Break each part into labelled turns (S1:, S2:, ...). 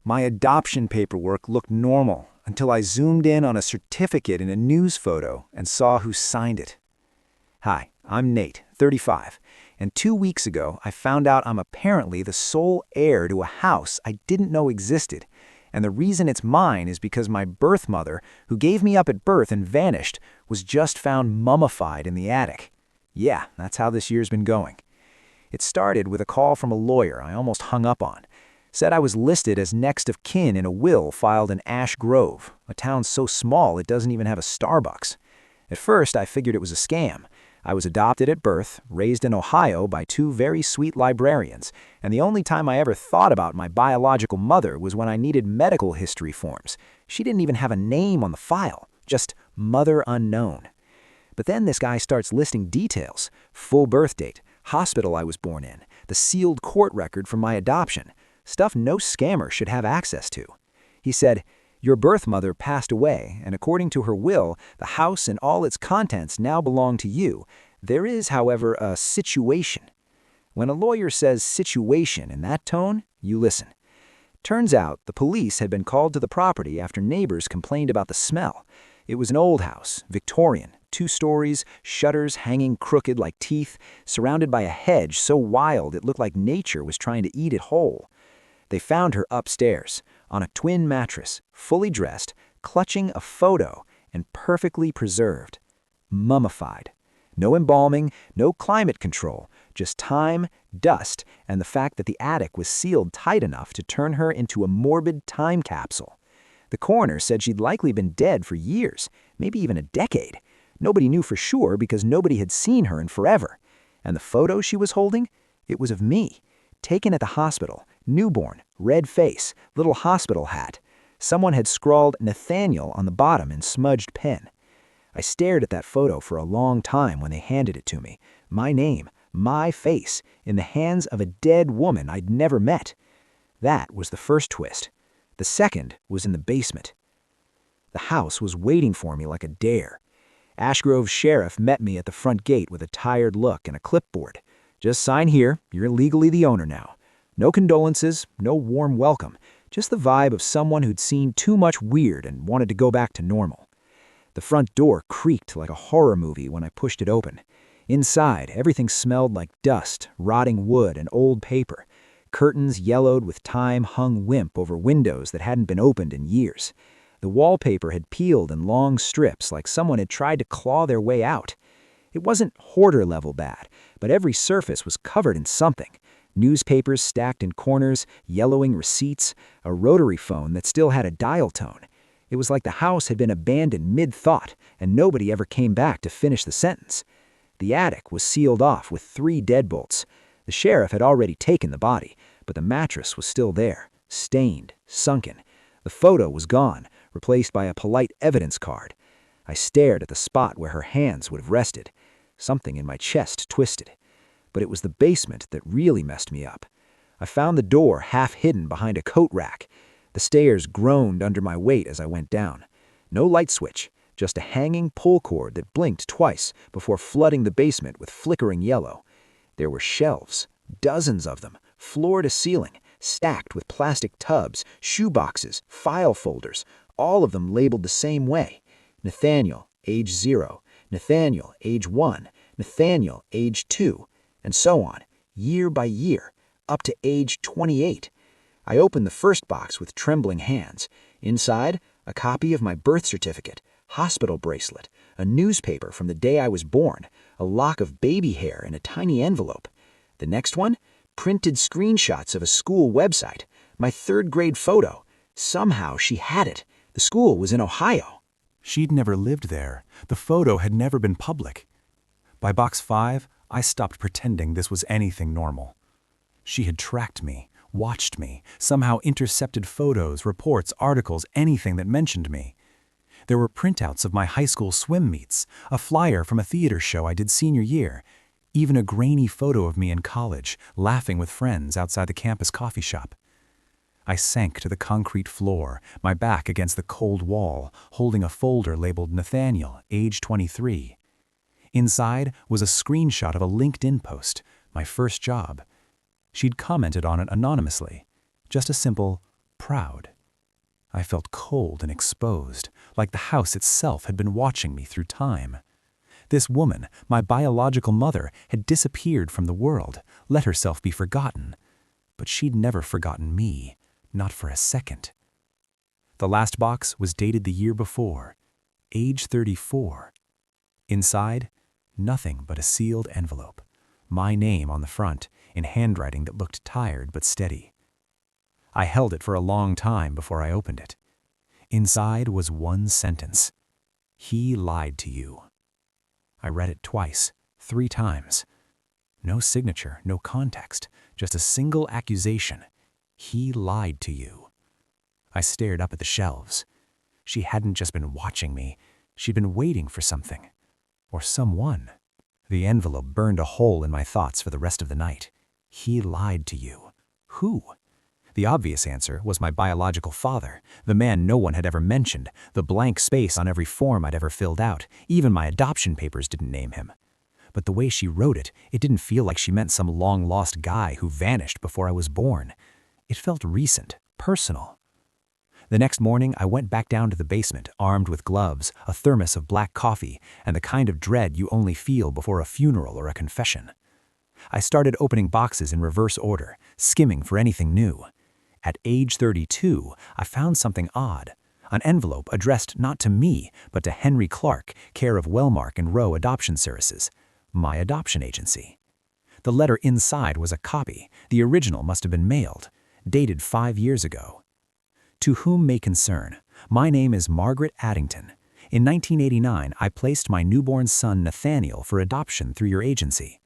S1: My adoption paperwork looked normal until I zoomed in on a certificate in a news photo and saw who signed it. Hi, I'm Nate, 35, and 2 weeks ago I found out I'm apparently the sole heir to a house I didn't know existed, and the reason it's mine is because my birth mother, who gave me up at birth and vanished, was just found mummified in the attic. Yeah, that's how this year's been going. It started with a call from a lawyer I almost hung up on. Said I was listed as next of kin in a will filed in Ash Grove, a town so small it doesn't even have a Starbucks. At first, I figured it was a scam. I was adopted at birth, raised in Ohio by 2 very sweet librarians, and the only time I ever thought about my biological mother was when I needed medical history forms. She didn't even have a name on the file, just Mother Unknown. But then this guy starts listing details: full birth date, hospital I was born in, the sealed court record from my adoption. Stuff no scammer should have access to. He said, "Your birth mother passed away, and according to her will, the house and all its contents now belong to you. There is, however, a situation." When a lawyer says situation in that tone, you listen. Turns out the police had been called to the property after neighbors complained about the smell. It was an old house, Victorian, 2 stories, shutters hanging crooked like teeth, surrounded by a hedge so wild it looked like nature was trying to eat it whole. They found her upstairs, on a twin mattress, fully dressed, clutching a photo, and perfectly preserved. Mummified. No embalming, no climate control, just time, dust, and the fact that the attic was sealed tight enough to turn her into a morbid time capsule. The coroner said she'd likely been dead for years, maybe even a decade. Nobody knew for sure because nobody had seen her in forever. And the photo she was holding? It was of me. Taken at the hospital, newborn, red face, little hospital hat. Someone had scrawled Nathaniel on the bottom in smudged pen. I stared at that photo for a long time when they handed it to me. My name, my face, in the hands of a dead woman I'd never met. That was the first twist. The second was in the basement. The house was waiting for me like a dare. Ash Grove sheriff met me at the front gate with a tired look and a clipboard. "Just sign here, you're legally the owner now." No condolences, no warm welcome, just the vibe of someone who'd seen too much weird and wanted to go back to normal. The front door creaked like a horror movie when I pushed it open. Inside, everything smelled like dust, rotting wood, and old paper. Curtains yellowed with time hung limp over windows that hadn't been opened in years. The wallpaper had peeled in long strips like someone had tried to claw their way out. It wasn't hoarder-level bad, but every surface was covered in something. Newspapers stacked in corners, yellowing receipts, a rotary phone that still had a dial tone. It was like the house had been abandoned mid-thought, and nobody ever came back to finish the sentence. The attic was sealed off with 3 deadbolts. The sheriff had already taken the body, but the mattress was still there, stained, sunken. The photo was gone, replaced by a polite evidence card. I stared at the spot where her hands would have rested. Something in my chest twisted. But it was the basement that really messed me up. I found the door half hidden behind a coat rack. The stairs groaned under my weight as I went down. No light switch, just a hanging pull cord that blinked twice before flooding the basement with flickering yellow. There were shelves, dozens of them, floor to ceiling, stacked with plastic tubs, shoeboxes, file folders, all of them labeled the same way. Nathaniel, age 0, Nathaniel, age 1, Nathaniel, age 2, and so on, year by year, up to age 28. I opened the first box with trembling hands. Inside, a copy of my birth certificate, hospital bracelet, a newspaper from the day I was born, a lock of baby hair in a tiny envelope. The next one, printed screenshots of a school website, my 3rd grade photo. Somehow she had it. The school was in Ohio.
S2: She'd never lived there. The photo had never been public. By box 5, I stopped pretending this was anything normal. She had tracked me, watched me, somehow intercepted photos, reports, articles, anything that mentioned me. There were printouts of my high school swim meets, a flyer from a theater show I did senior year, even a grainy photo of me in college, laughing with friends outside the campus coffee shop. I sank to the concrete floor, my back against the cold wall, holding a folder labeled Nathaniel, age 23. Inside was a screenshot of a LinkedIn post, my first job. She'd commented on it anonymously. Just a simple, proud. I felt cold and exposed, like the house itself had been watching me through time. This woman, my biological mother, had disappeared from the world, let herself be forgotten. But she'd never forgotten me, not for a second. The last box was dated the year before, age 34. Inside, nothing but a sealed envelope, my name on the front, in handwriting that looked tired but steady. I held it for a long time before I opened it. Inside was one sentence. "He lied to you." I read it twice, 3 times. No signature, no context, just a single accusation. He lied to you. I stared up at the shelves. She hadn't just been watching me, she'd been waiting for something. Or someone. The envelope burned a hole in my thoughts for the rest of the night. He lied to you. Who? The obvious answer was my biological father, the man no one had ever mentioned, the blank space on every form I'd ever filled out. Even my adoption papers didn't name him. But the way she wrote it, it didn't feel like she meant some long-lost guy who vanished before I was born. It felt recent, personal. The next morning, I went back down to the basement, armed with gloves, a thermos of black coffee, and the kind of dread you only feel before a funeral or a confession. I started opening boxes in reverse order, skimming for anything new. At age 32, I found something odd. An envelope addressed not to me, but to Henry Clark, care of Wellmark and Rowe Adoption Services, my adoption agency. The letter inside was a copy. The original must have been mailed, dated 5 years ago. To whom may concern, my name is Margaret Addington. In 1989, I placed my newborn son Nathaniel for adoption through your agency.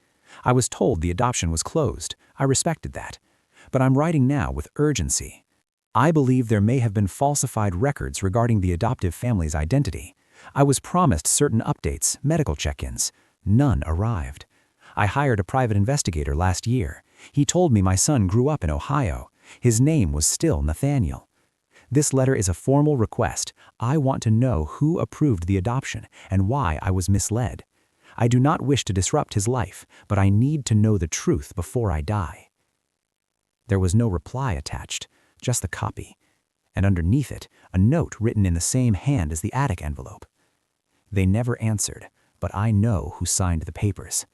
S2: I was told the adoption was closed. I respected that. But I'm writing now with urgency. I believe there may have been falsified records regarding the adoptive family's identity. I was promised certain updates, medical check-ins. None arrived. I hired a private investigator last year. He told me my son grew up in Ohio. His name was still Nathaniel. This letter is a formal request. I want to know who approved the adoption and why I was misled. I do not wish to disrupt his life, but I need to know the truth before I die. There was no reply attached, just the copy, and underneath it, a note written in the same hand as the attic envelope. They never answered, but I know who signed the papers.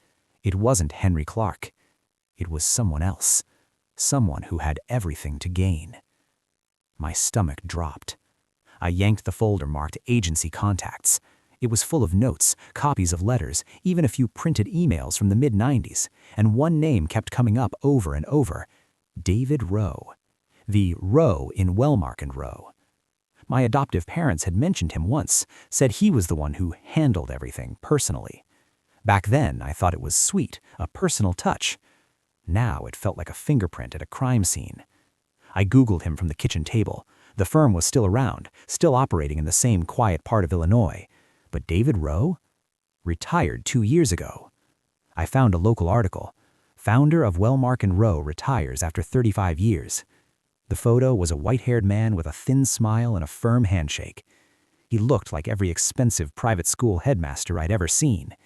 S2: It wasn't Henry Clark. It was someone else, someone who had everything to gain. My stomach dropped. I yanked the folder marked Agency Contacts. It was full of notes, copies of letters, even a few printed emails from the mid-90s, and one name kept coming up over and over: David Rowe. The Rowe in Wellmark and Rowe. My adoptive parents had mentioned him once, said he was the one who handled everything personally. Back then, I thought it was sweet, a personal touch. Now it felt like a fingerprint at a crime scene. I Googled him from the kitchen table. The firm was still around, still operating in the same quiet part of Illinois. But David Rowe? Retired 2 years ago. I found a local article. Founder of Wellmark and Rowe retires after 35 years. The photo was a white-haired man with a thin smile and a firm handshake. He looked like every expensive private school headmaster I'd ever seen.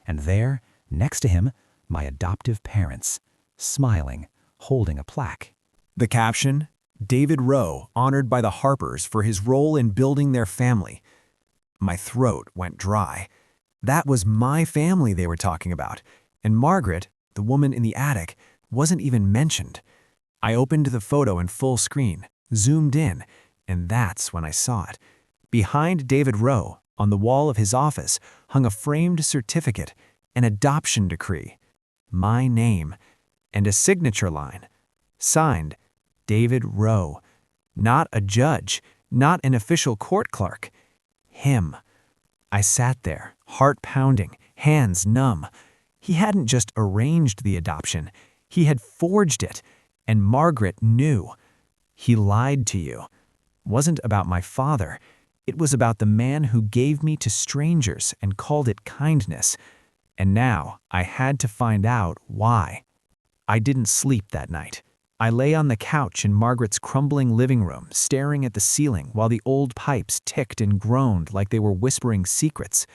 S2: And there, next to him, my adoptive parents, smiling, holding a plaque.
S3: The caption, David Rowe, honored by the Harpers for his role in building their family. My throat went dry. That was my family they were talking about. And Margaret, the woman in the attic, wasn't even mentioned. I opened the photo in full screen, zoomed in, and that's when I saw it. Behind David Rowe, on the wall of his office, hung a framed certificate, an adoption decree, my name, and a signature line. Signed, David Rowe. Not a judge, not an official court clerk. Him. I sat there, heart pounding, hands numb. He hadn't just arranged the adoption, he had forged it, and Margaret knew. He lied to you. Wasn't about my father. It was about the man who gave me to strangers and called it kindness. And now I had to find out why. I didn't sleep that night. I lay on the couch in Margaret's crumbling living room, staring at the ceiling while the old pipes ticked and groaned like they were whispering secrets.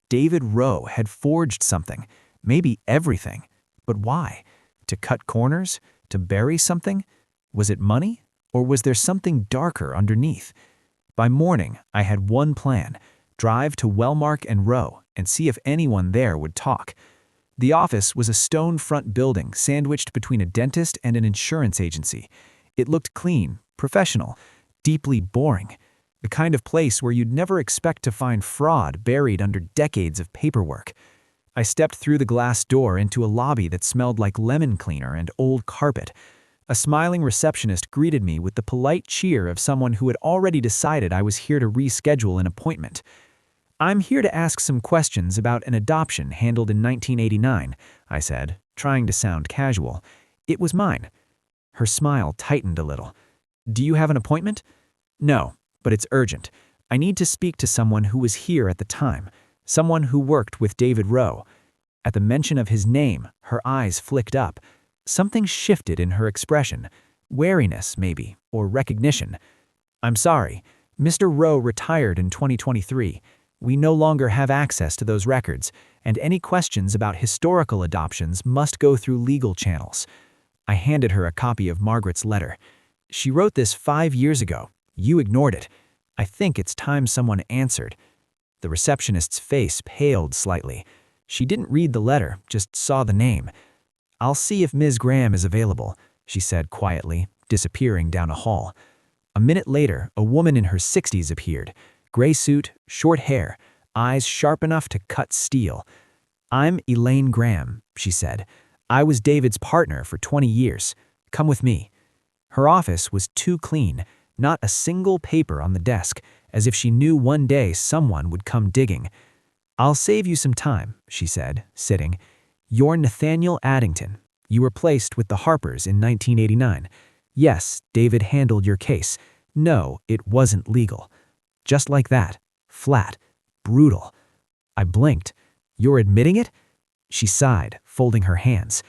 S3: David Rowe had forged something, maybe everything. But why? To cut corners? To bury something? Was it money? Or was there something darker underneath? By morning, I had one plan: drive to Wellmark and Row and see if anyone there would talk. The office was a stone front building sandwiched between a dentist and an insurance agency. It looked clean, professional, deeply boring. The kind of place where you'd never expect to find fraud buried under decades of paperwork. I stepped through the glass door into a lobby that smelled like lemon cleaner and old carpet. A smiling receptionist greeted me with the polite cheer of someone who had already decided I was here to reschedule an appointment. "I'm here to ask some questions about an adoption handled in 1989, I said, trying to sound casual. It was mine. Her smile tightened a little. "Do you have an appointment?" "No, but it's urgent. I need to speak to someone who was here at the time, someone who worked with David Rowe." At the mention of his name, her eyes flicked up. Something shifted in her expression. Wariness, maybe, or recognition. "I'm sorry. Mr. Rowe retired in 2023. We no longer have access to those records, and any questions about historical adoptions must go through legal channels." I handed her a copy of Margaret's letter. "She wrote this 5 years ago. You ignored it. I think it's time someone answered." The receptionist's face paled slightly. She didn't read the letter, just saw the name. "I'll see if Ms. Graham is available," she said quietly, disappearing down a hall. A minute later, a woman in her 60s appeared. Gray suit, short hair, eyes sharp enough to cut steel. "I'm Elaine Graham," she said. "I was David's partner for 20 years. Come with me." Her office was too clean, not a single paper on the desk, as if she knew one day someone would come digging. "I'll save you some time," she said, sitting. "You're Nathaniel Addington. You were placed with the Harpers in 1989. Yes, David handled your case. No, it wasn't legal." Just like that. Flat. Brutal. I blinked. "You're admitting it?" She sighed, folding her hands.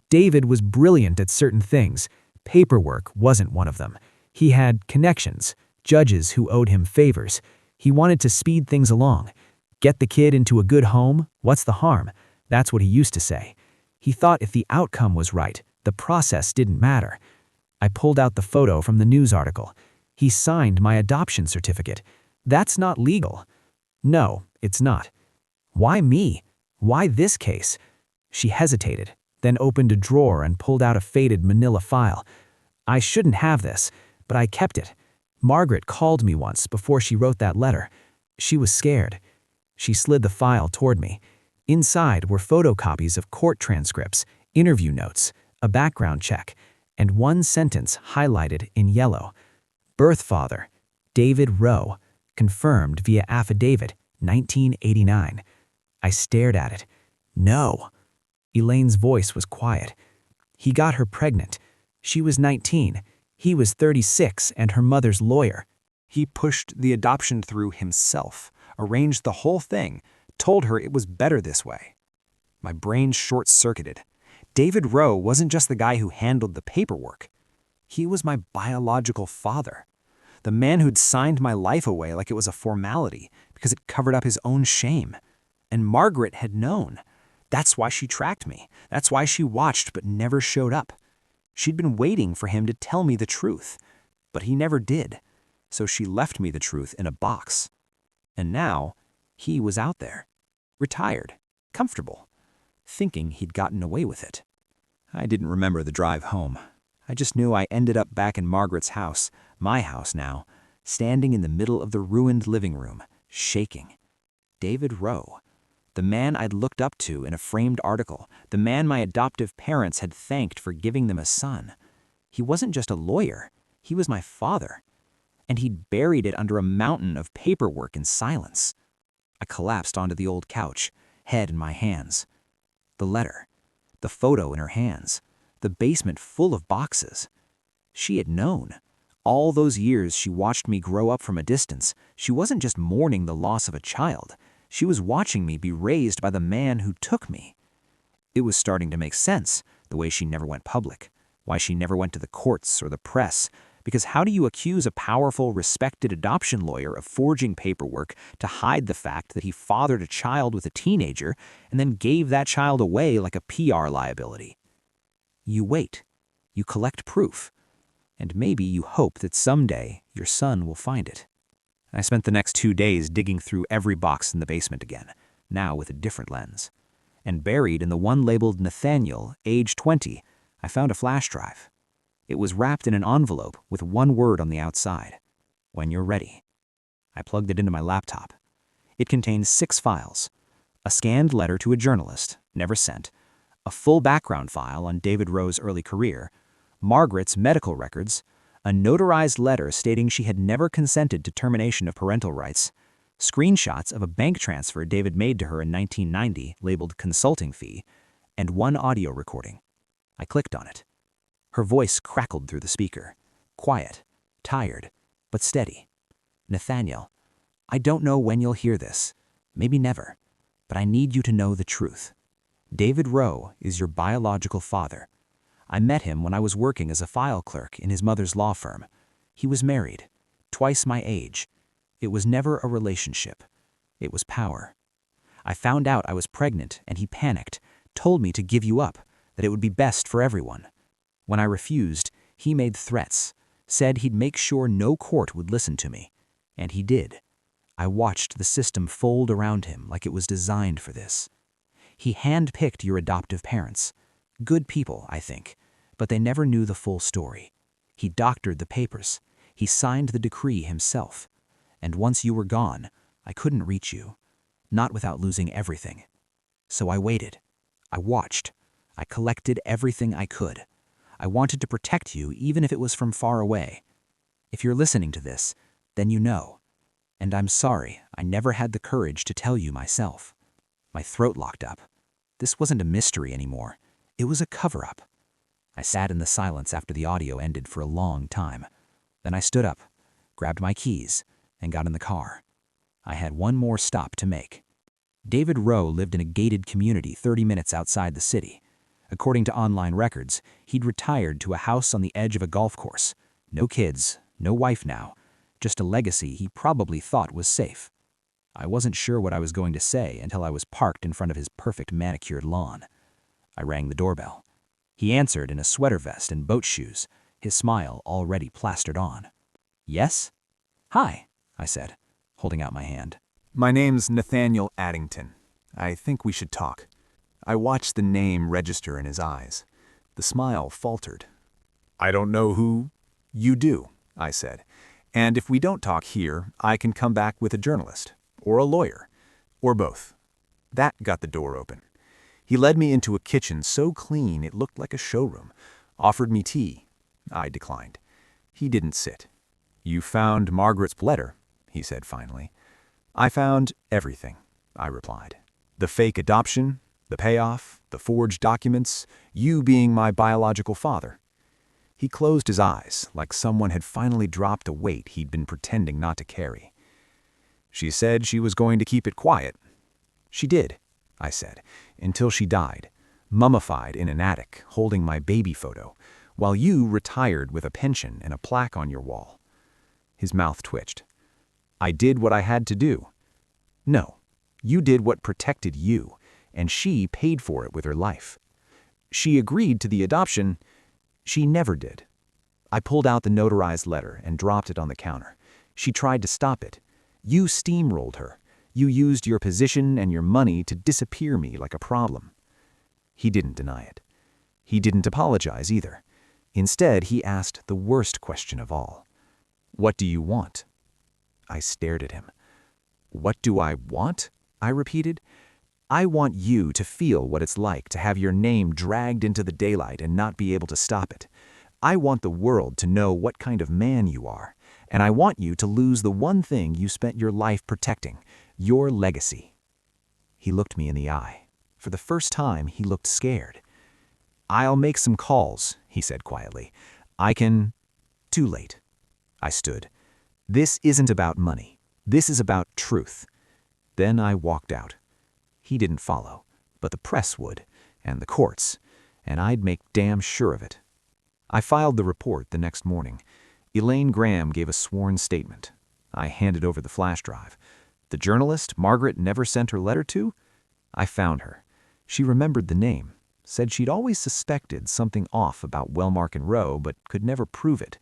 S3: "David was brilliant at certain things. Paperwork wasn't one of them. He had connections, judges who owed him favors. He wanted to speed things along. Get the kid into a good home, what's the harm? That's what he used to say. He thought if the outcome was right, the process didn't matter." I pulled out the photo from the news article. "He signed my adoption certificate. That's not legal." "No, it's not." "Why me? Why this case?" She hesitated, then opened a drawer and pulled out a faded manila file. "I shouldn't have this, but I kept it. Margaret called me once before she wrote that letter. She was scared." She slid the file toward me. Inside were photocopies of court transcripts, interview notes, a background check, and one sentence highlighted in yellow. "Birth father, David Rowe. Confirmed via affidavit, 1989. I stared at it. "No." Elaine's voice was quiet. "He got her pregnant. She was 19. He was 36 and her mother's lawyer.
S1: He pushed the adoption through himself, arranged the whole thing, told her it was better this way." My brain short-circuited. David Rowe wasn't just the guy who handled the paperwork. He was my biological father. The man who'd signed my life away like it was a formality because it covered up his own shame. And Margaret had known. That's why she tracked me. That's why she watched but never showed up. She'd been waiting for him to tell me the truth. But he never did. So she left me the truth in a box. And now, he was out there. Retired. Comfortable. Thinking he'd gotten away with it. I didn't remember the drive home. I just knew I ended up back in Margaret's house, my house now, standing in the middle of the ruined living room, shaking. David Rowe. The man I'd looked up to in a framed article, the man my adoptive parents had thanked for giving them a son. He wasn't just a lawyer, he was my father. And he'd buried it under a mountain of paperwork and silence. I collapsed onto the old couch, head in my hands. The letter, the photo in her hands, the basement full of boxes. She had known. All those years she watched me grow up from a distance, she wasn't just mourning the loss of a child. She was watching me be raised by the man who took me. It was starting to make sense, the way she never went public, why she never went to the courts or the press, because how do you accuse a powerful, respected adoption lawyer of forging paperwork to hide the fact that he fathered a child with a teenager and then gave that child away like a PR liability? You wait. You collect proof. And maybe you hope that someday your son will find it. I spent the next 2 days digging through every box in the basement again, now with a different lens. And buried in the one labeled Nathaniel, age 20, I found a flash drive. It was wrapped in an envelope with one word on the outside: "When you're ready." I plugged it into my laptop. It contained 6 files: a scanned letter to a journalist, never sent, a full background file on David Rowe's early career, Margaret's medical records, a notarized letter stating she had never consented to termination of parental rights, screenshots of a bank transfer David made to her in 1990 labeled consulting fee, and one audio recording. I clicked on it. Her voice crackled through the speaker, quiet, tired, but steady. "Nathaniel, I don't know when you'll hear this, maybe never, but I need you to know the truth. David Rowe is your biological father. I met him when I was working as a file clerk in his mother's law firm. He was married, twice my age. It was never a relationship. It was power. I found out I was pregnant and he panicked, told me to give you up, that it would be best for everyone. When I refused, he made threats, said he'd make sure no court would listen to me. And he did. I watched the system fold around him like it was designed for this. He handpicked your adoptive parents. Good people, I think, but they never knew the full story. He doctored the papers. He signed the decree himself. And once you were gone, I couldn't reach you, not without losing everything. So I waited. I watched. I collected everything I could. I wanted to protect you even if it was from far away. If you're listening to this, then you know. And I'm sorry I never had the courage to tell you myself." My throat locked up. This wasn't a mystery anymore. It was a cover-up. I sat in the silence after the audio ended for a long time. Then I stood up, grabbed my keys, and got in the car. I had one more stop to make. David Rowe lived in a gated community 30 minutes outside the city. According to online records, he'd retired to a house on the edge of a golf course. No kids, no wife now, just a legacy he probably thought was safe. I wasn't sure what I was going to say until I was parked in front of his perfect manicured lawn. I rang the doorbell. He answered in a sweater vest and boat shoes, his smile already plastered on. "Yes?" "Hi," I said, holding out my hand.
S2: My name's Nathaniel Addington. I think we should talk. I watched the name register in his eyes. The smile faltered. I don't know who you do, I said. And if we don't talk here, I can come back with a journalist, or a lawyer, or both. That got the door open. He led me into a kitchen so clean it looked like a showroom, offered me tea. I declined. He didn't sit. You found Margaret's letter, he said finally. I found everything, I replied. The fake adoption, the payoff, the forged documents, you being my biological father. He closed his eyes like someone had finally dropped a weight he'd been pretending not to carry. She said she was going to keep it quiet. She did, I said, until she died, mummified in an attic, holding my baby photo, while you retired with a pension and a plaque on your wall. His mouth twitched. I did what I had to do. No, you did what protected you, and she paid for it with her life. She agreed to the adoption. She never did. I pulled out the notarized letter and dropped it on the counter. She tried to stop it. You steamrolled her. You used your position and your money to disappear me like a problem. He didn't deny it. He didn't apologize either. Instead, he asked the worst question of all. What do you want? I stared at him. What do I want? I repeated. I want you to feel what it's like to have your name dragged into the daylight and not be able to stop it. I want the world to know what kind of man you are, and I want you to lose the one thing you spent your life protecting, your legacy. He looked me in the eye. For the first time, he looked scared. I'll make some calls, he said quietly. I can... Too late. I stood. This isn't about money. This is about truth. Then I walked out. He didn't follow, but the press would, and the courts, and I'd make damn sure of it. I filed the report the next morning. Elaine Graham gave a sworn statement. I handed over the flash drive. The journalist Margaret never sent her letter to? I found her. She remembered the name, said she'd always suspected something off about Wellmark and Rowe, but could never prove it.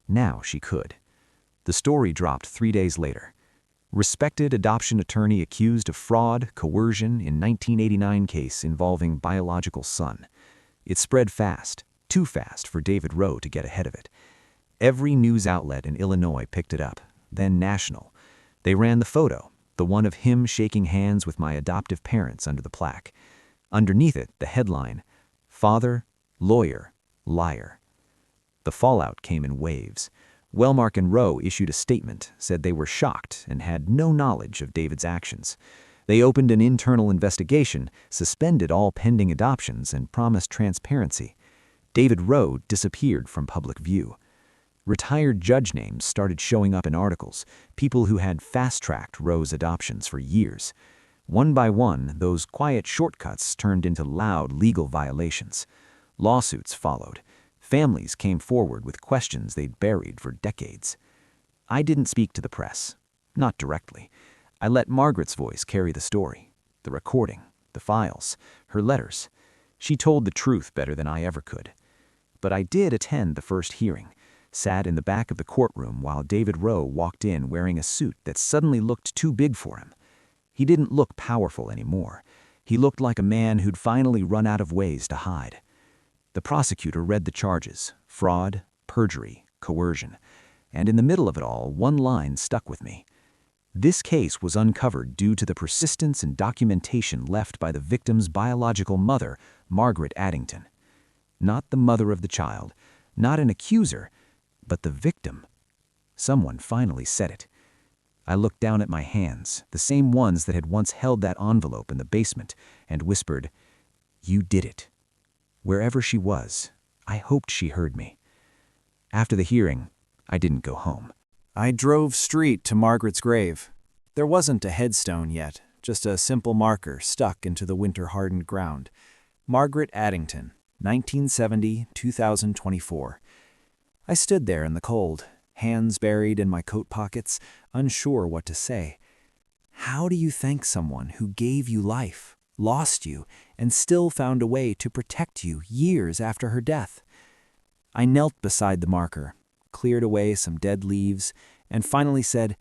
S2: Now she could. The story dropped 3 days later. Respected adoption attorney accused of fraud, coercion in 1989 case involving biological son. It spread fast, too fast for David Rowe to get ahead of it. Every news outlet in Illinois picked it up, then national. They ran the photo, the one of him shaking hands with my adoptive parents under the plaque. Underneath it, the headline, "Father, Lawyer, Liar." The fallout came in waves. Wellmark and Rowe issued a statement, said they were shocked and had no knowledge of David's actions. They opened an internal investigation, suspended all pending adoptions, and promised transparency. David Rowe disappeared from public view. Retired judge names started showing up in articles, people who had fast-tracked Rowe's adoptions for years. One by one, those quiet shortcuts turned into loud legal violations. Lawsuits followed. Families came forward with questions they'd buried for decades. I didn't speak to the press, not directly. I let Margaret's voice carry the story, the recording, the files, her letters. She told the truth better than I ever could. But I did attend the first hearing, sat in the back of the courtroom while David Rowe walked in wearing a suit that suddenly looked too big for him. He didn't look powerful anymore. He looked like a man who'd finally run out of ways to hide. The prosecutor read the charges: fraud, perjury, coercion. And in the middle of it all, one line stuck with me. This case was uncovered due to the persistence and documentation left by the victim's biological mother, Margaret Addington. Not the mother of the child, not an accuser, but the victim. Someone finally said it. I looked down at my hands, the same ones that had once held that envelope in the basement, and whispered, "You did it." Wherever she was, I hoped she heard me. After the hearing, I didn't go home.
S3: I drove straight to Margaret's grave. There wasn't a headstone yet, just a simple marker stuck into the winter-hardened ground. Margaret Addington, 1970-2024. I stood there in the cold, hands buried in my coat pockets, unsure what to say. How do you thank someone who gave you life, lost you, and still found a way to protect you years after her death? I knelt beside the marker, cleared away some dead leaves, and finally said,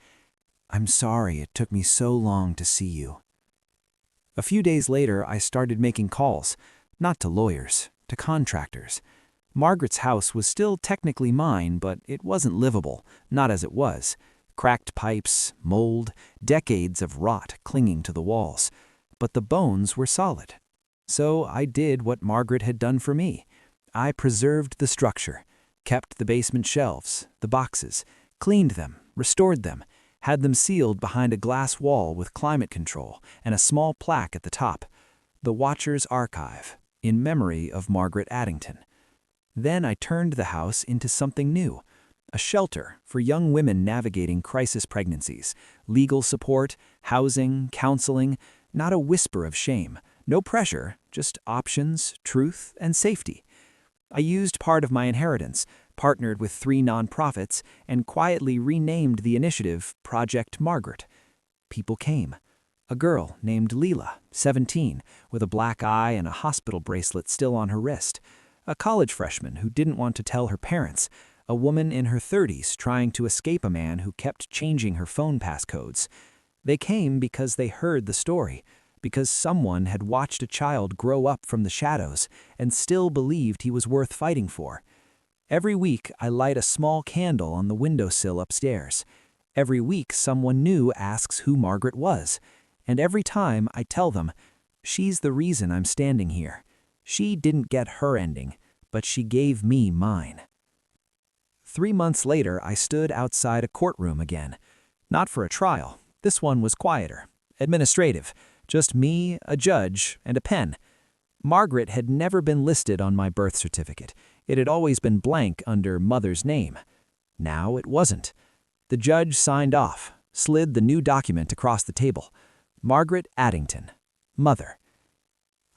S3: "I'm sorry it took me so long to see you." A few days later, I started making calls, not to lawyers, to contractors. Margaret's house was still technically mine, but it wasn't livable, not as it was. Cracked pipes, mold, decades of rot clinging to the walls. But the bones were solid. So I did what Margaret had done for me. I preserved the structure, kept the basement shelves, the boxes, cleaned them, restored them, had them sealed behind a glass wall with climate control and a small plaque at the top, "The Watcher's Archive," in memory of Margaret Addington. Then I turned the house into something new, a shelter for young women navigating crisis pregnancies, legal support, housing, counseling, not a whisper of shame, no pressure, just options, truth, and safety. I used part of my inheritance, partnered with 3 nonprofits, and quietly renamed the initiative Project Margaret. People came. A girl named Leela, 17, with a black eye and a hospital bracelet still on her wrist. A college freshman who didn't want to tell her parents. A woman in her 30s trying to escape a man who kept changing her phone passcodes. They came because they heard the story, because someone had watched a child grow up from the shadows and still believed he was worth fighting for. Every week, I light a small candle on the windowsill upstairs. Every week, someone new asks who Margaret was. And every time, I tell them, "She's the reason I'm standing here. She didn't get her ending, but she gave me mine." 3 months later, I stood outside a courtroom again. Not for a trial. This one was quieter, administrative. Just me, a judge, and a pen. Margaret had never been listed on my birth certificate. It had always been blank under mother's name. Now it wasn't. The judge signed off, slid the new document across the table. Margaret Addington, mother.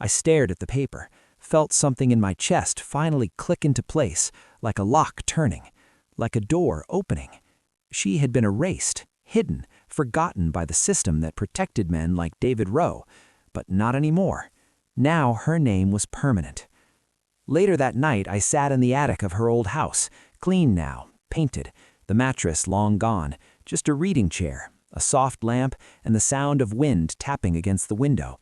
S3: I stared at the paper, felt something in my chest finally click into place, like a lock turning, like a door opening. She had been erased, hidden, forgotten by the system that protected men like David Rowe, but not anymore. Now her name was permanent. Later that night, I sat in the attic of her old house, clean now,
S1: painted, the mattress long gone, just a reading chair, a soft lamp, and the sound of wind tapping against the window.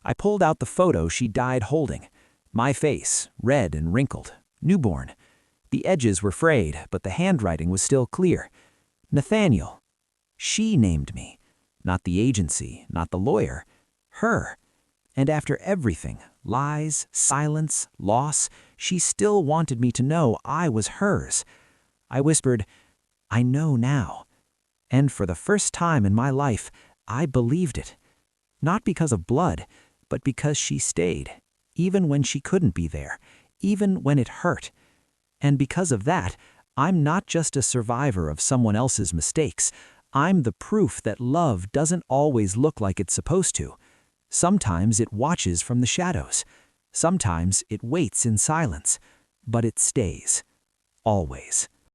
S1: I pulled out the photo she died holding. My face, red and wrinkled, newborn. The edges were frayed, but the handwriting was still clear. Nathaniel. She named me. Not the agency, not the lawyer. Her. And after everything, lies, silence, loss, she still wanted me to know I was hers. I whispered, "I know now." And for the first time in my life, I believed it. Not because of blood, but because she stayed, even when she couldn't be there, even when it hurt. And because of that, I'm not just a survivor of someone else's mistakes. I'm the proof that love doesn't always look like it's supposed to. Sometimes it watches from the shadows. Sometimes it waits in silence. But it stays. Always.